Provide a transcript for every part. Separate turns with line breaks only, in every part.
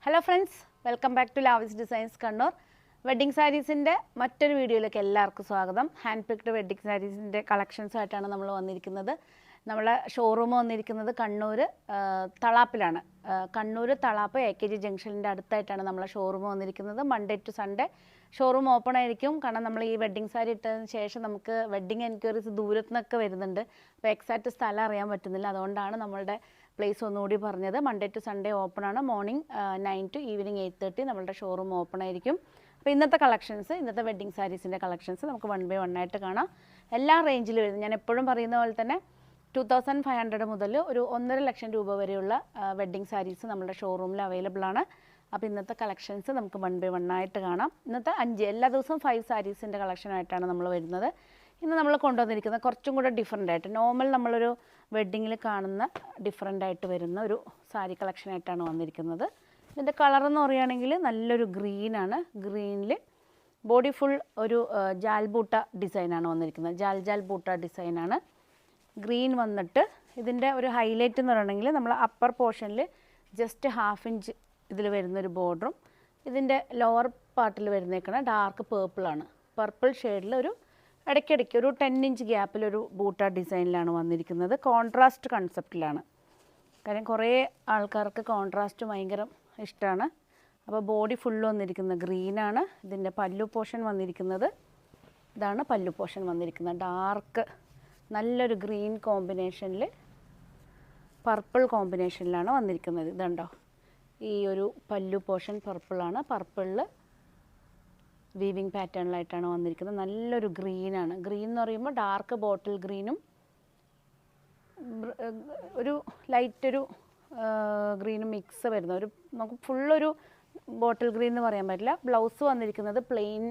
Hello friends, welcome back to Lavis designs Kannur. Wedding സാരീസിൻ്റെ മറ്റൊരു വീഡിയോയിലേക്ക് എല്ലാവർക്കും സ്വാഗതം. ഹാൻഡ് പിക്ഡ് വെഡ്ഡിങ് സാരീസിൻ്റെ കളക്ഷൻസായിട്ടാണ് നമ്മൾ വന്നിരിക്കുന്നത്. നമ്മളെ ഷോറൂം വന്നിരിക്കുന്നത് കണ്ണൂർ തളാപ്പിലാണ്. കണ്ണൂർ തളാപ്പ് AKG ജംഗ്ഷനിൻ്റെ അടുത്തായിട്ടാണ് നമ്മളെ ഷോറൂം വന്നിരിക്കുന്നത്. Monday to Sunday showroom open ആയിരിക്കും. കാരണം നമ്മൾ ഈ വെഡ്ഡിങ് സാരി ഇട്ടതിന് ശേഷം നമുക്ക് വെഡ്ഡിങ് എൻക്വയറീസ് ദൂരത്തു നിന്നൊക്കെ വരുന്നുണ്ട്. അപ്പോൾ എക്സാക്റ്റ് സ്ഥലം അറിയാൻ പറ്റുന്നില്ല. അതുകൊണ്ടാണ് നമ്മളുടെ പ്ലേസ് ഒന്നുകൂടി പറഞ്ഞത്. മൺഡേ ടു സൺഡേ ഓപ്പൺ ആണ്. മോർണിംഗ് 9 to ഈവനിങ് 8:30 നമ്മളുടെ ഷോറൂം ഓപ്പൺ ആയിരിക്കും. അപ്പോൾ ഇന്നത്തെ കളക്ഷൻസ്, ഇന്നത്തെ വെഡ്ഡിങ് സാരീസിൻ്റെ കളക്ഷൻസ് നമുക്ക് 1 by 1 ആയിട്ട് കാണാം. എല്ലാ റേഞ്ചിലും വരുന്നത്, ഞാൻ എപ്പോഴും പറയുന്ന പോലെ തന്നെ 2500 മുതൽ ഒരു 1.5 ലക്ഷം രൂപ വരെയുള്ള വെഡ്ഡിങ് സാരീസ് നമ്മുടെ ഷോറൂമിൽ അവൈലബിൾ ആണ്. അപ്പോൾ ഇന്നത്തെ കളക്ഷൻസ് നമുക്ക് 1 by 1 ആയിട്ട് കാണാം. ഇന്നത്തെ 5, എല്ലാ ദിവസവും 5 സാരീസിൻ്റെ കളക്ഷനായിട്ടാണ് നമ്മൾ വരുന്നത്. ഇന്ന് നമ്മൾ കൊണ്ടുവന്നിരിക്കുന്നത് കുറച്ചും കൂടെ ഡിഫറെൻ്റ് ആയിട്ട്, നോർമൽ നമ്മളൊരു വെഡ്ഡിങ്ങിൽ കാണുന്ന ഡിഫറെൻ്റ് ആയിട്ട് വരുന്ന ഒരു സാരി കളക്ഷനായിട്ടാണ് വന്നിരിക്കുന്നത്. ഇതിൻ്റെ കളറെന്ന് പറയുകയാണെങ്കിൽ നല്ലൊരു ഗ്രീനാണ്. ഗ്രീനിൽ ബോഡി ഫുൾ ഒരു ജാൽ ബൂട്ട ഡിസൈനാണ് വന്നിരിക്കുന്നത്. ജാൽ ബൂട്ട ഡിസൈനാണ്. ഗ്രീൻ വന്നിട്ട് ഇതിൻ്റെ ഒരു ഹൈലൈറ്റ് എന്ന് പറയുകയാണെങ്കിൽ നമ്മൾ അപ്പർ പോർഷനിൽ ജസ്റ്റ് 1/2 ഇഞ്ച് ഇതിൽ വരുന്നൊരു ബോർഡറും, ഇതിൻ്റെ ലോവർ പാർട്ടിൽ വരുന്നേക്കണ ഡാർക്ക് പേർപ്പിളാണ്. പർപ്പിൾ ഷെയ്ഡിൽ ഒരു ഇടയ്ക്കിടയ്ക്ക് ഒരു 10 ഇഞ്ച് ഗ്യാപ്പിലൊരു ബൂട്ട ഡിസൈനിലാണ് വന്നിരിക്കുന്നത്. കോൺട്രാസ്റ്റ് കൺസെപ്റ്റിലാണ്. കാര്യം കുറേ ആൾക്കാർക്ക് കോൺട്രാസ്റ്റ് ഭയങ്കര ഇഷ്ടമാണ്. അപ്പോൾ ബോഡി ഫുള്ള് വന്നിരിക്കുന്നത് ഗ്രീനാണ്. ഇതിൻ്റെ പല്ലു പോർഷൻ വന്നിരിക്കുന്നത് ഇതാണ്. പല്ലു പോർഷൻ വന്നിരിക്കുന്നത് ഡാർക്ക് നല്ലൊരു ഗ്രീൻ കോമ്പിനേഷനിൽ പർപ്പിൾ കോമ്പിനേഷനിലാണ് വന്നിരിക്കുന്നത്. ഇതുണ്ടോ, ഈ ഒരു പല്ലു പോർഷൻ പർപ്പിളാണ്. പർപ്പിളിൽ വീവിങ് പാറ്റേണിലായിട്ടാണ് വന്നിരിക്കുന്നത്. നല്ലൊരു ഗ്രീനാണ്. ഗ്രീൻ എന്ന് പറയുമ്പോൾ ഡാർക്ക് ബോട്ടിൽ ഗ്രീനും ഒരു ലൈറ്റൊരു ഗ്രീനും മിക്സ് വരുന്ന ഒരു, നമുക്ക് ഫുള്ളൊരു ബോട്ടിൽ ഗ്രീൻ എന്ന് പറയാൻ പറ്റില്ല. ബ്ലൗസ് വന്നിരിക്കുന്നത് പ്ലെയിൻ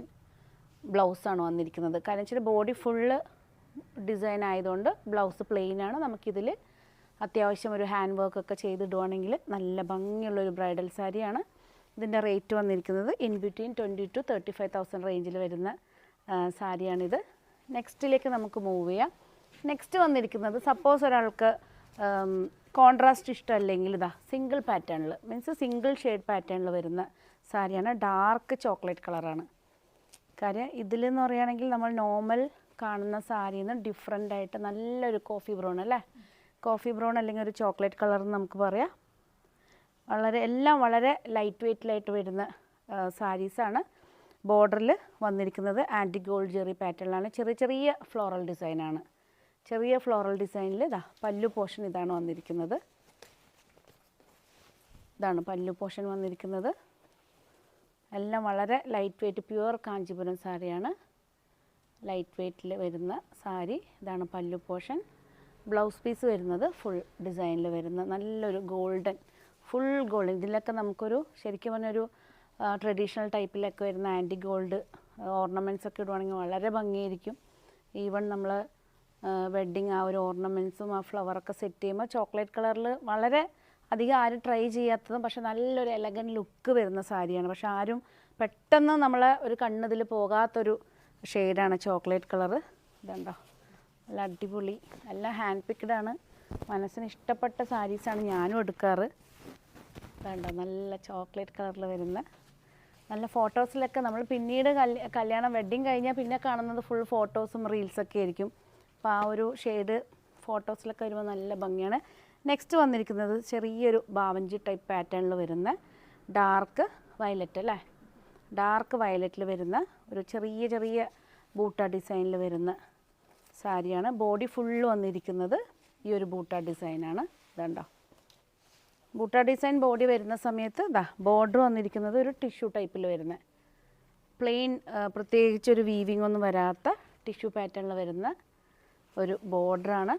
ബ്ലൗസാണ് വന്നിരിക്കുന്നത്. കാരണം വെച്ചാൽ ബോഡി ഫുള്ള് ഡിസൈൻ ആയതുകൊണ്ട് ബ്ലൗസ് പ്ലെയിനാണ്. നമുക്കിതിൽ അത്യാവശ്യം ഒരു ഹാൻഡ് വർക്കൊക്കെ ചെയ്തിടുവാണെങ്കിൽ നല്ല ഭംഗിയുള്ളൊരു ബ്രൈഡൽ സാരിയാണ്. ഇതിൻ്റെ റേറ്റ് വന്നിരിക്കുന്നത് ഇൻ ബിറ്റ്വീൻ 20,000 to 35,000 റേഞ്ചിൽ വരുന്ന സാരിയാണിത്. നെക്സ്റ്റിലേക്ക് നമുക്ക് മൂവ് ചെയ്യാം. നെക്സ്റ്റ് വന്നിരിക്കുന്നത്, സപ്പോസ് ഒരാൾക്ക് കോൺട്രാസ്റ്റ് ഇഷ്ടമല്ലെങ്കിൽ ഇതാ സിംഗിൾ പാറ്റേണിൽ, മീൻസ് സിംഗിൾ ഷെയ്ഡ് പാറ്റേണിൽ വരുന്ന സാരിയാണ്. ഡാർക്ക് ചോക്ലേറ്റ് കളറാണ്. കാര്യം ഇതിലെന്ന് പറയുകയാണെങ്കിൽ നമ്മൾ നോർമൽ കാണുന്ന സാരിയിൽ നിന്ന് ഡിഫറെൻ്റ് ആയിട്ട് നല്ലൊരു കോഫി ബ്രൗൺ അല്ലേ, കോഫി ബ്രൗൺ അല്ലെങ്കിൽ ഒരു ചോക്ലേറ്റ് കളർ എന്ന് നമുക്ക് പറയാം. എല്ലാം വളരെ ലൈറ്റ് വെയ്റ്റിലായിട്ട് വരുന്ന സാരീസാണ്. ബോർഡറിൽ വന്നിരിക്കുന്നത് ആൻറ്റി ഗോൾഡ് ജെറി പാറ്റേണിലാണ്. ചെറിയ ഫ്ലോറൽ ഡിസൈനാണ്. ചെറിയ ഫ്ലോറൽ ഡിസൈനിൽ ഇതാ പല്ലു പോർഷൻ ഇതാണ് വന്നിരിക്കുന്നത്. ഇതാണ് പല്ലു പോർഷൻ വന്നിരിക്കുന്നത്. എല്ലാം വളരെ ലൈറ്റ് വെയ്റ്റ് പ്യുവർ കാഞ്ചീപുരം സാരിയാണ്. ലൈറ്റ് വെയ്റ്റിൽ വരുന്ന സാരി. ഇതാണ് പല്ലു പോർഷൻ. ബ്ലൗസ് പീസ് വരുന്നത് ഫുൾ ഡിസൈനിൽ വരുന്ന നല്ലൊരു ഗോൾഡൻ, ഫുൾ ഗോൾഡൻ. ഇതിലൊക്കെ നമുക്കൊരു ശരിക്കും പറഞ്ഞൊരു ട്രഡീഷണൽ ടൈപ്പിലൊക്കെ വരുന്ന ആൻറ്റി ഗോൾഡ് ഓർണമെൻറ്റ്സ് ഒക്കെ ഇടുവാണെങ്കിൽ വളരെ ഭംഗിയായിരിക്കും. ഈവൺ നമ്മൾ വെഡ്ഡിങ് ആ ഒരു ഓർണമെൻറ്റ്സും ആ ഫ്ലവറൊക്കെ സെറ്റ് ചെയ്യുമ്പോൾ ചോക്ലേറ്റ് കളറിൽ വളരെ അധികം ആരും ട്രൈ ചെയ്യാത്തതും പക്ഷെ നല്ലൊരു എലഗൻറ്റ് ലുക്ക് വരുന്ന സാരിയാണ്. പക്ഷെ ആരും പെട്ടെന്ന് നമ്മളെ ഒരു കണ്ണതിൽ പോകാത്തൊരു ഷെയ്ഡാണ് ചോക്ലേറ്റ് കളറ്. ഇതുണ്ടോ, നല്ല അടിപൊളി, എല്ലാം ഹാൻഡ് പിക്ഡാണ്. മനസ്സിന് ഇഷ്ടപ്പെട്ട സാരീസാണ് ഞാനും എടുക്കാറ്. ഇതുണ്ടോ, നല്ല ചോക്ലേറ്റ് കളറിൽ വരുന്ന നല്ല ഫോട്ടോസിലൊക്കെ നമ്മൾ പിന്നീട് കല്യാണം വെഡ്ഡിങ് കഴിഞ്ഞാൽ പിന്നെ കാണുന്നത് ഫുൾ ഫോട്ടോസും റീൽസൊക്കെ ആയിരിക്കും. അപ്പോൾ ആ ഒരു ഷെയ്ഡ് ഫോട്ടോസിലൊക്കെ വരുമ്പോൾ നല്ല ഭംഗിയാണ്. നെക്സ്റ്റ് വന്നിരിക്കുന്നത് ചെറിയൊരു ബാവഞ്ചി ടൈപ്പ് പാറ്റേണിൽ വരുന്ന ഡാർക്ക് വയലറ്റ് അല്ലേ, ഡാർക്ക് വയലറ്റിൽ വരുന്ന ഒരു ചെറിയ ബൂട്ട ഡിസൈനിൽ വരുന്ന സാരിയാണ്. ബോഡി ഫുള്ള് വന്നിരിക്കുന്നത് ഈ ഒരു ബൂട്ട ഡിസൈനാണ്. ഇതുണ്ടോ, ബൂട്ട ഡിസൈൻ ബോഡി വരുന്ന സമയത്ത് ഇതാ ബോർഡർ വന്നിരിക്കുന്നത് ഒരു ടിഷ്യൂ ടൈപ്പിൽ വരുന്ന പ്ലെയിൻ, പ്രത്യേകിച്ചൊരു വീവിങ് ഒന്നും വരാത്ത ടിഷ്യൂ പാറ്റേണിൽ വരുന്ന ഒരു ബോർഡറാണ്.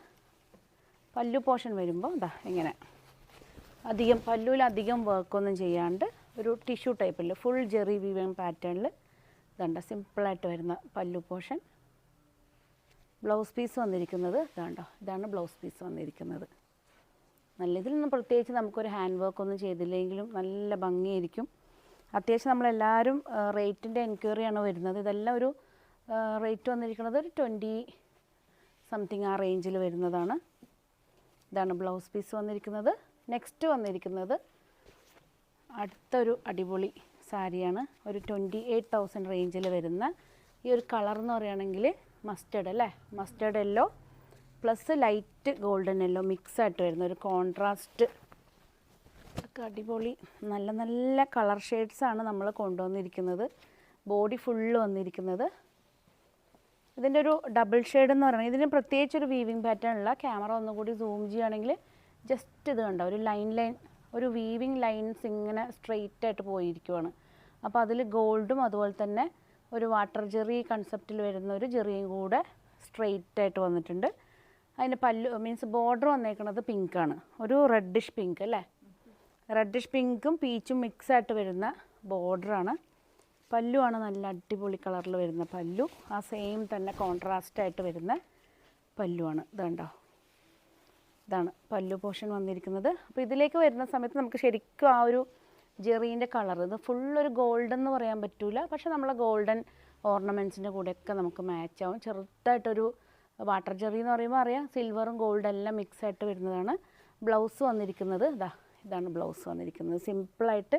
പല്ലു പോർഷൻ വരുമ്പോൾ ഇതാ ഇങ്ങനെ പല്ലുവിൽ അധികം വർക്കൊന്നും ചെയ്യാണ്ട് ഒരു ടിഷ്യൂ ടൈപ്പിൽ ഫുൾ ജെറി വീവിങ് പാറ്റേണിൽ ഇതുണ്ട് സിമ്പിളായിട്ട് വരുന്ന പല്ലു പോർഷൻ. ബ്ലൗസ് പീസ് വന്നിരിക്കുന്നത് ഇതാണ്ടോ, ഇതാണ് ബ്ലൗസ് പീസ് വന്നിരിക്കുന്നത്. നല്ല ഇതിൽ നിന്ന് പ്രത്യേകിച്ച് നമുക്കൊരു ഹാൻഡ് വർക്കൊന്നും ചെയ്തില്ലെങ്കിലും നല്ല ഭംഗിയായിരിക്കും. അത്യാവശ്യം നമ്മളെല്ലാവരും റേറ്റിൻ്റെ എൻക്വയറിയാണ് വരുന്നത്. ഇതെല്ലാം ഒരു റേറ്റ് വന്നിരിക്കുന്നത് ഒരു 20 സംതിങ് ആ റേഞ്ചിൽ വരുന്നതാണ്. ഇതാണ് ബ്ലൗസ് പീസ് വന്നിരിക്കുന്നത്. നെക്സ്റ്റ് വന്നിരിക്കുന്നത് അടുത്തൊരു അടിപൊളി സാരിയാണ്. ഒരു 28,000 റേഞ്ചിൽ വരുന്ന ഈ ഒരു കളർ എന്ന് പറയുകയാണെങ്കിൽ മസ്റ്റേർഡ് അല്ലേ, mustard yellow plus light golden yellow mix ആയിട്ട് വരുന്ന ഒരു കോൺട്രാസ്റ്റ് ഒക്കെ അടിപൊളി നല്ല നല്ല കളർ ഷെയ്ഡ്സാണ് നമ്മൾ കൊണ്ടുവന്നിരിക്കുന്നത്. ബോഡി ഫുള്ള് വന്നിരിക്കുന്നത് ഇതിൻ്റെ ഒരു ഡബിൾ ഷെയ്ഡ് എന്ന് പറയുന്നത്. ഇതിന് പ്രത്യേകിച്ചൊരു വീവിങ് പാറ്റേൺ ഉള്ള ക്യാമറ ഒന്നുകൂടി സൂം ചെയ്യുകയാണെങ്കിൽ ജസ്റ്റ് ഇത് കണ്ടോ, ഒരു ലൈൻ ഒരു വീവിങ് ലൈൻസ് ഇങ്ങനെ സ്ട്രെയിറ്റ് ആയിട്ട് പോയിരിക്കുവാണ്. അപ്പോൾ അതിൽ ഗോൾഡും അതുപോലെ തന്നെ ഒരു വാട്ടർ ജെറി കൺസെപ്റ്റിൽ വരുന്ന ഒരു ജെറിയും കൂടെ സ്ട്രെയിറ്റ് ആയിട്ട് വന്നിട്ടുണ്ട്. അതിൻ്റെ പല്ലു മീൻസ് ബോർഡർ വന്നേക്കുന്നത് പിങ്കാണ്, ഒരു റെഡിഷ് പിങ്ക് അല്ലേ, റെഡിഷ് പിങ്കും പീച്ചും മിക്സ് ആയിട്ട് വരുന്ന ബോർഡറാണ്. പല്ലുവാണ് നല്ല അടിപൊളി കളറിൽ വരുന്ന പല്ലു, ആ സെയിം തന്നെ കോൺട്രാസ്റ്റായിട്ട് വരുന്ന പല്ലുവാണ്. ഇതുണ്ടോ, ഇതാണ് പല്ലു പോർഷൻ വന്നിരിക്കുന്നത്. അപ്പോൾ ഇതിലേക്ക് വരുന്ന സമയത്ത് നമുക്ക് ശരിക്കും ആ ഒരു ജെറീൻ്റെ കളർ, ഇത് ഫുള്ളൊരു ഗോൾഡൻ എന്ന് പറയാൻ പറ്റില്ല, പക്ഷേ നമ്മളെ ഗോൾഡൻ ഓർണമെൻറ്റ്സിൻ്റെ കൂടെയൊക്കെ നമുക്ക് മാച്ച് ആവും. ചെറുതായിട്ടൊരു വാട്ടർ ജെറി എന്ന് പറയുമ്പോൾ അറിയാം, സിൽവറും ഗോൾഡും എല്ലാം മിക്സ് ആയിട്ട് വരുന്നതാണ്. ബ്ലൗസ് വന്നിരിക്കുന്നത് ഇതാണ് ബ്ലൗസ് വന്നിരിക്കുന്നത്. സിമ്പിളായിട്ട്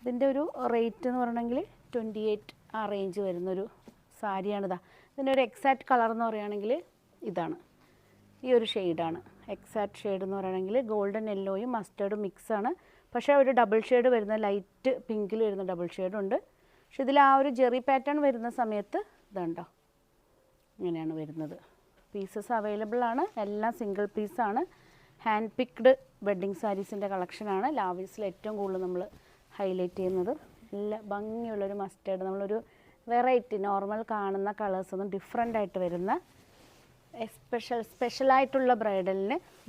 ഇതിൻ്റെ ഒരു റേറ്റ് എന്ന് പറയണമെങ്കിൽ 28 ആ റേഞ്ച് വരുന്നൊരു സാരിയാണിതാ. ഇതിൻ്റെ ഒരു എക്സാക്റ്റ് കളർ എന്ന് പറയുകയാണെങ്കിൽ ഇതാണ്, ഈ ഒരു ഷെയ്ഡാണ് എക്സാക്റ്റ് ഷെയ്ഡ് എന്ന് പറയുകയാണെങ്കിൽ. ഗോൾഡൻ യെല്ലോയും മസ്റ്റേർഡും മിക്സാണ്, പക്ഷേ ഒരു ഡബിൾ ഷെയ്ഡ് വരുന്ന ലൈറ്റ് പിങ്കിൽ വരുന്ന ഡബിൾ ഷെയ്ഡുണ്ട്. പക്ഷെ ഇതിൽ ആ ഒരു ജെറി പാറ്റേൺ വരുന്ന സമയത്ത് ഇതുണ്ടോ ഇങ്ങനെയാണ് വരുന്നത്. പീസസ് അവൈലബിൾ ആണ്, എല്ലാം സിംഗിൾ പീസാണ്. ഹാൻഡ് പിക്ഡ് വെഡ്ഡിങ് സാരീസിൻ്റെ കളക്ഷനാണ് ലാവിസിൽ ഏറ്റവും കൂടുതൽ നമ്മൾ ഹൈലൈറ്റ് ചെയ്യുന്നത്. നല്ല ഭംഗിയുള്ളൊരു മസ്റ്റേർഡ്, നമ്മളൊരു വെറൈറ്റി നോർമൽ കാണുന്ന കളേഴ്സൊന്നും ഡിഫറെൻ്റ് ആയിട്ട് വരുന്ന സ്പെഷ്യലായിട്ടുള്ള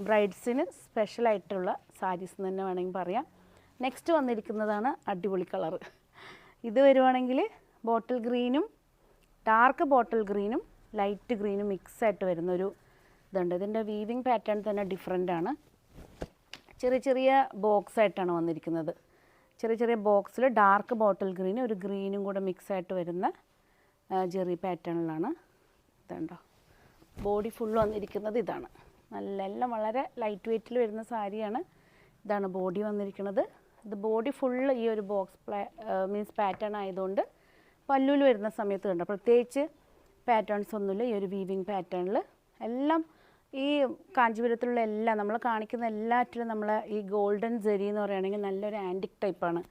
ബ്രൈഡ്സിന് സ്പെഷ്യലായിട്ടുള്ള സാരീസ് എന്ന് തന്നെ വേണമെങ്കിൽ പറയാം. നെക്സ്റ്റ് വന്നിരിക്കുന്നതാണ് അടിപൊളി കളറ്. ഇത് വരുവാണെങ്കിൽ ബോട്ടിൽ ഗ്രീനും ഡാർക്ക് ബോട്ടിൽ ഗ്രീനും ലൈറ്റ് ഗ്രീനും മിക്സ് ആയിട്ട് വരുന്നൊരു ഇതുണ്ട്. ഇതിൻ്റെ വീവിങ് പാറ്റേൺ തന്നെ ഡിഫറെൻ്റ് ആണ്. ചെറിയ ചെറിയ ബോക്സ് ആയിട്ടാണ് വന്നിരിക്കുന്നത്. ചെറിയ ചെറിയ ബോക്സിൽ ഡാർക്ക് ബോട്ടിൽ ഗ്രീനും ഒരു ഗ്രീനും കൂടെ മിക്സ് ആയിട്ട് വരുന്ന ജെറി പാറ്റേണിലാണ്. ഇതുണ്ടോ, ബോഡി ഫുൾ വന്നിരിക്കുന്നത് ഇതാണ്. എല്ലാം വളരെ ലൈറ്റ് വെയ്റ്റിൽ വരുന്ന സാരിയാണ്. ഇതാണ് ബോഡി വന്നിരിക്കുന്നത്. ഇത് ബോഡി ഫുള്ള് ഈ ഒരു ബോക്സ് മീൻസ് പാറ്റേൺ ആയതുകൊണ്ട് പല്ലുവിൽ വരുന്ന സമയത്ത് കണ്ടോ പ്രത്യേകിച്ച് പാറ്റേൺസ് ഒന്നുമില്ല. ഈ ഒരു വീവിങ് പാറ്റേണിൽ എല്ലാം ഈ കാഞ്ചീപുരത്തിലുള്ള എല്ലാം നമ്മൾ കാണിക്കുന്ന എല്ലാറ്റിലും നമ്മൾ ഈ ഗോൾഡൻ ജെറി എന്ന് പറയുകയാണെങ്കിൽ നല്ലൊരു ആൻറ്റിക് ടൈപ്പാണ്.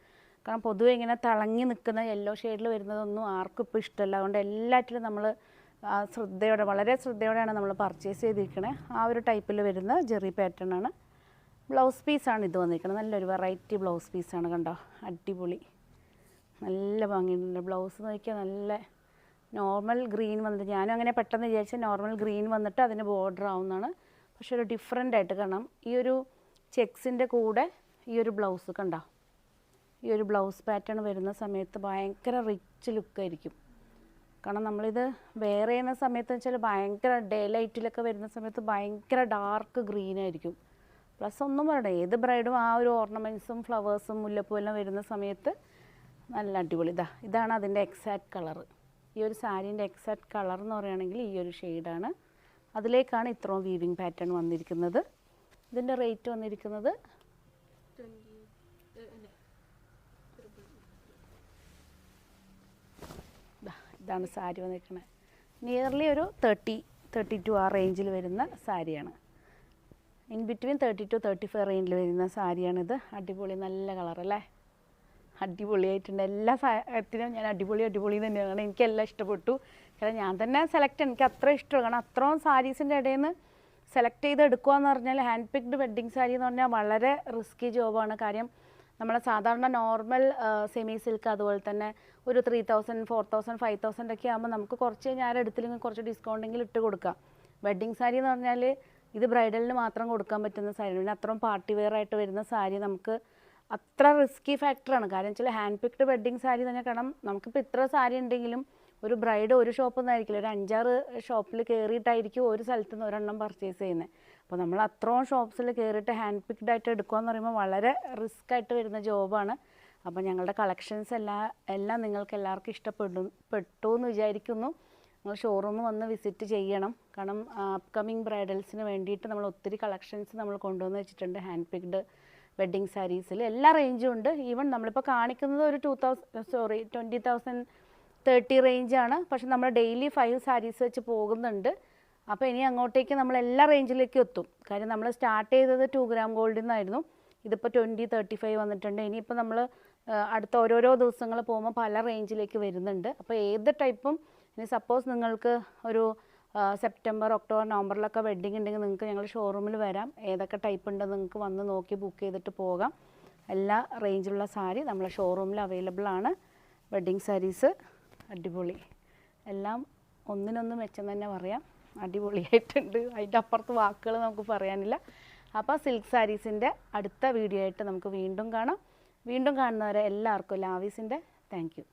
കാരണം പൊതുവെ ഇങ്ങനെ തിളങ്ങി നിൽക്കുന്ന യെല്ലോ ഷെയ്ഡിൽ വരുന്നതൊന്നും ആർക്കും ഇപ്പോൾ ഇഷ്ടമല്ല. അതുകൊണ്ട് എല്ലാറ്റിലും നമ്മൾ ശ്രദ്ധയോടെ വളരെ ശ്രദ്ധയോടെയാണ് നമ്മൾ പർച്ചേസ് ചെയ്തിരിക്കണേ. ആ ഒരു ടൈപ്പിൽ വരുന്ന ജെറി പാറ്റേൺ ആണ്. ബ്ലൗസ് പീസാണ് ഇത് വന്നിരിക്കുന്നത്. നല്ലൊരു വെറൈറ്റി ബ്ലൗസ് പീസാണ് കണ്ടോ, അടിപൊളി നല്ല ഭംഗിയുണ്ട്. ബ്ലൗസ് നോക്കിയാൽ നല്ല നോർമൽ ഗ്രീൻ വന്നിട്ട്, ഞാനും അങ്ങനെ പെട്ടെന്ന് വിചാരിച്ച നോർമൽ ഗ്രീൻ വന്നിട്ട് അതിന് ബോർഡർ ആവുന്നതാണ്. പക്ഷെ ഒരു ഡിഫറെൻ്റ് ആയിട്ട് കാണാം. ഈ ഒരു ചെക്സിൻ്റെ കൂടെ ഈ ഒരു ബ്ലൗസ് കണ്ടോ, ഈ ഒരു ബ്ലൗസ് പാറ്റേൺ വരുന്ന സമയത്ത് ഭയങ്കര റിച്ച് ലുക്കായിരിക്കും. കാരണം നമ്മളിത് വെയർ ചെയ്യുന്ന സമയത്ത് വെച്ചാൽ ഭയങ്കര ഡേ ലൈറ്റിലൊക്കെ വരുന്ന സമയത്ത് ഭയങ്കര ഡാർക്ക് ഗ്രീനായിരിക്കും. പ്ലസ് ഒന്നും പറയണ്ട, ഏത് ബ്രൈഡും ആ ഒരു ഓർണമെൻറ്റ്സും ഫ്ലവേഴ്സും മുല്ലപ്പൂ എല്ലാം വരുന്ന സമയത്ത് നല്ല അടിപൊളി. ഇതാണ് അതിൻ്റെ എക്സാക്റ്റ് കളറ്. ഈ ഒരു സാരീൻ്റെ എക്സാക്റ്റ് കളർ എന്ന് പറയുകയാണെങ്കിൽ ഈ ഒരു ഷെയ്ഡാണ്. അതിലേക്കാണ് ഇത്രയും വീവിങ് പാറ്റേൺ വന്നിരിക്കുന്നത്. ഇതിൻ്റെ റേറ്റ് വന്നിരിക്കുന്നത് ഇതാണ് സാരി വന്നിരിക്കുന്നത്. നിയർലി ഒരു 32 ആ റേഞ്ചിൽ വരുന്ന സാരിയാണ്. ഇൻ ബിറ്റ്വീൻ 30 to 35 റേഞ്ചിൽ വരുന്ന സാരിയാണിത്. അടിപൊളി നല്ല കളറല്ലേ, അടിപൊളിയായിട്ടുണ്ട്. എല്ലാ സാരിത്തിനും ഞാൻ അടിപൊളി തന്നെയാണ്. എനിക്കെല്ലാം ഇഷ്ടപ്പെട്ടു. കാരണം ഞാൻ തന്നെ എനിക്ക് അത്ര ഇഷ്ടമാണ്. കാരണം അത്രയും സാരീസിൻ്റെ ഇടയിൽ നിന്ന് സെലക്ട് ചെയ്ത് എടുക്കുക എന്ന് പറഞ്ഞാൽ ഹാൻഡ് പിക്ഡ് വെഡ്ഡിങ് സാരി എന്ന് പറഞ്ഞാൽ വളരെ റിസ്കി ജോബാണ്. കാര്യം നമ്മളെ സാധാരണ നോർമൽ സെമി സിൽക്ക് അതുപോലെ തന്നെ ഒരു 3,000, 4,000, 5,000 ഒക്കെ ആകുമ്പോൾ നമുക്ക് കുറച്ച് ഞാൻ എടുത്തില്ലെങ്കിൽ കുറച്ച് ഡിസ്കൗണ്ടെങ്കിലും ഇട്ട് കൊടുക്കാം. വെഡ്ഡിങ് സാരി എന്ന് പറഞ്ഞാൽ ഇത് ബ്രൈഡലിന് മാത്രം കൊടുക്കാൻ പറ്റുന്ന സാരി. പിന്നെ അത്രയും പാർട്ടി വെയർ ആയിട്ട് വരുന്ന സാരി നമുക്ക് അത്ര റിസ്കി ഫാക്ടറാണ്. കാരണം വെച്ചാൽ ഹാൻഡ് പിക്ഡ് വെഡ്ഡിങ് സാരി തന്നെ. കാരണം നമുക്കിപ്പോൾ ഇത്ര സാരി ഉണ്ടെങ്കിലും ഒരു ബ്രൈഡ് ഒരു ഷോപ്പിൽ നിന്നായിരിക്കില്ല, ഒരു 5-6 ഷോപ്പിൽ കയറിയിട്ടായിരിക്കും ഒരു സ്ഥലത്ത് നിന്ന് ഒരെണ്ണം പർച്ചേസ് ചെയ്യുന്നത്. അപ്പോൾ നമ്മൾ അത്രയും ഷോപ്സിൽ കയറിയിട്ട് ഹാൻഡ് പിക്ഡ് ആയിട്ട് എടുക്കുക എന്ന് പറയുമ്പോൾ വളരെ റിസ്ക് ആയിട്ട് വരുന്ന ജോബാണ്. അപ്പോൾ ഞങ്ങളുടെ കളക്ഷൻസ് എല്ലാം നിങ്ങൾക്ക് എല്ലാവർക്കും പെട്ടു എന്ന് വിചാരിക്കുന്നു. നിങ്ങൾ ഷോറൂമിൽ വന്ന് വിസിറ്റ് ചെയ്യണം. കാരണം അപ്കമിങ് ബ്രൈഡൽസിന് വേണ്ടിയിട്ട് നമ്മൾ ഒത്തിരി കളക്ഷൻസ് നമ്മൾ കൊണ്ടുവന്ന് വെച്ചിട്ടുണ്ട്. ഹാൻഡ് പിക്ഡ് വെഡ്ഡിങ് സാരീസിൽ എല്ലാ റേഞ്ചും ഉണ്ട്. ഈവൻ നമ്മളിപ്പോൾ കാണിക്കുന്നത് ഒരു 20,000 30 റേഞ്ചാണ്. പക്ഷെ നമ്മൾ ഡെയിലി 5 സാരീസ് വെച്ച് പോകുന്നുണ്ട്. അപ്പോൾ ഇനി അങ്ങോട്ടേക്ക് നമ്മൾ എല്ലാ റേഞ്ചിലേക്കും എത്തും. കാര്യം നമ്മൾ സ്റ്റാർട്ട് ചെയ്തത് 2 ഗ്രാം ഗോൾഡിൽ നിന്നായിരുന്നു. ഇതിപ്പോൾ 20, 35 വന്നിട്ടുണ്ട്. ഇനിയിപ്പോൾ നമ്മൾ അടുത്ത ഓരോരോ ദിവസങ്ങൾ പോകുമ്പോൾ പല റേഞ്ചിലേക്ക് വരുന്നുണ്ട്. അപ്പോൾ ഏത് ടൈപ്പും ഇനി സപ്പോസ് നിങ്ങൾക്ക് ഒരു സെപ്റ്റംബർ, ഒക്ടോബർ, നവംബറിലൊക്കെ വെഡ്ഡിങ് ഉണ്ടെങ്കിൽ നിങ്ങൾക്ക് ഞങ്ങൾ ഷോറൂമിൽ വരാം. ഏതൊക്കെ ടൈപ്പ് ഉണ്ടെന്ന് നിങ്ങൾക്ക് വന്ന് നോക്കി ബുക്ക് ചെയ്തിട്ട് പോകാം. എല്ലാ റേഞ്ചിലുള്ള സാരി നമ്മളെ ഷോറൂമിൽ അവൈലബിൾ ആണ്. വെഡ്ഡിങ് സാരീസ് അടിപൊളി, എല്ലാം ഒന്നിനൊന്ന് മെച്ചം തന്നെ പറയാം. അടിപൊളിയായിട്ടുണ്ട്. അതിൻ്റെ അപ്പുറത്ത് വാക്കുകൾ നമുക്ക് പറയാനില്ല. അപ്പോൾ സിൽക്ക് സാരീസിൻ്റെ അടുത്ത വീഡിയോ ആയിട്ട് നമുക്ക് വീണ്ടും കാണാം. വീണ്ടും കാണുന്നവരെ എല്ലാവർക്കും ലാവീസിൻ്റെ താങ്ക് യു.